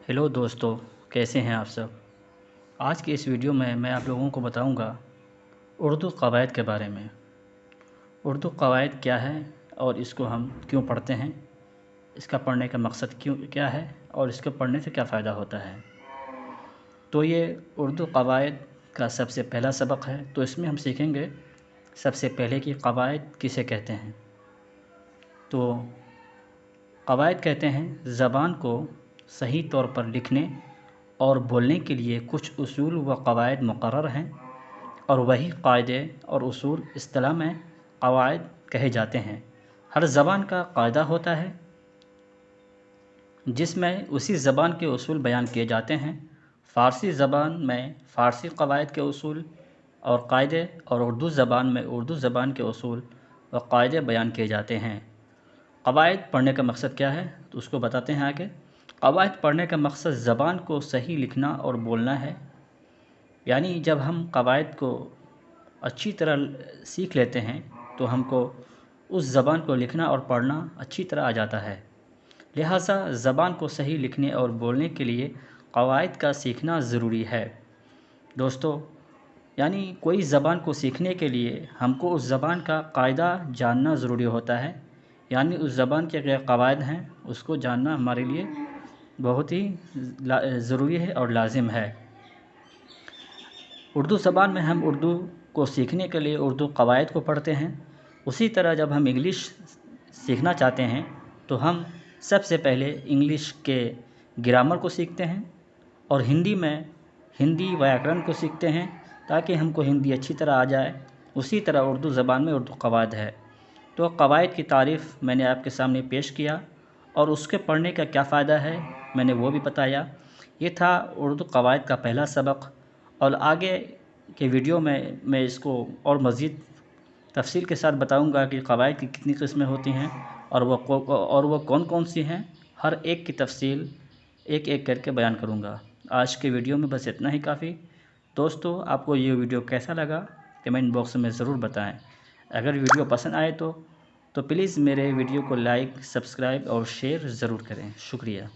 Hello दोस्तों, कैसे हैं आप सब। आज की इस वीडियो में मैं आप लोगों को बताऊंगा उर्दू क़वायद के बारे में। उर्दू क़वायद क्या है और इसको हम क्यों पढ़ते हैं, इसका पढ़ने का मकसद क्या है और इसके पढ़ने से क्या फ़ायदा होता है। तो ये उर्दू क़वायद का सबसे पहला सबक है। तो इसमें हम सीखेंगे सबसे पहले कि क़वायद किसे कहते हैं। तो क़वायद कहते हैं ज़बान को सही तौर पर लिखने और बोलने के लिए कुछ उसूल व क़वायद मुक़र्रर हैं, और वही क़ायदे और उसूल इस्तिलाह में क़वायद कहे जाते हैं। हर ज़बान का क़ायदा होता है जिसमें उसी ज़बान के उसूल बयान किए जाते हैं। फ़ारसी ज़बान में फ़ारसी क़वायद के उसूल और क़ायदे, और उर्दू ज़बान में उर्दू ज़बान के उसूल व क़ायदे बयान किए जाते हैं। क़वायद पढ़ने का मकसद क्या है तो उसको बताते हैं आगे। क़वायद पढ़ने का मकसद ज़बान को सही लिखना और बोलना है। यानी जब हम क़वायद को अच्छी तरह सीख लेते हैं तो हमको उस ज़बान को लिखना और पढ़ना अच्छी तरह आ जाता है। लिहाजा ज़बान को सही लिखने और बोलने के लिए क़वायद का सीखना ज़रूरी है। दोस्तों, यानी कोई ज़बान को सीखने के लिए हमको उस ज़बान का क़ायदा जानना ज़रूरी होता है। यानी उस ज़बान के क्या क़वायद हैं उसको जानना हमारे लिए बहुत ही ज़रूरी है और लाजिम है। उर्दू ज़बान में हम उर्दू को सीखने के लिए उर्दू क़वायद को पढ़ते हैं। उसी तरह जब हम इंग्लिश सीखना चाहते हैं तो हम सबसे पहले इंग्लिश के ग्रामर को सीखते हैं, और हिंदी में हिंदी व्याकरण को सीखते हैं ताकि हमको हिंदी अच्छी तरह आ जाए। उसी तरह उर्दू ज़बान में उर्दू क़वायद है। तो क़वायद की तारीफ़ मैंने आपके सामने पेश किया, और उसके पढ़ने का क्या फ़ायदा है मैंने वो भी बताया। ये था उर्दू क़वायद का पहला सबक, और आगे के वीडियो में मैं इसको और मज़ीद तफ़सील के साथ बताऊंगा कि क़वायद की कितनी किस्में होती हैं और वो कौन कौन सी हैं। हर एक की तफ़सील एक एक करके बयान करूंगा। आज के वीडियो में बस इतना ही काफ़ी। दोस्तों, आपको ये वीडियो कैसा लगा कमेंट बॉक्स में ज़रूर बताएं। अगर वीडियो पसंद आए तो प्लीज़ मेरे वीडियो को लाइक, सब्सक्राइब और शेयर ज़रूर करें। शुक्रिया।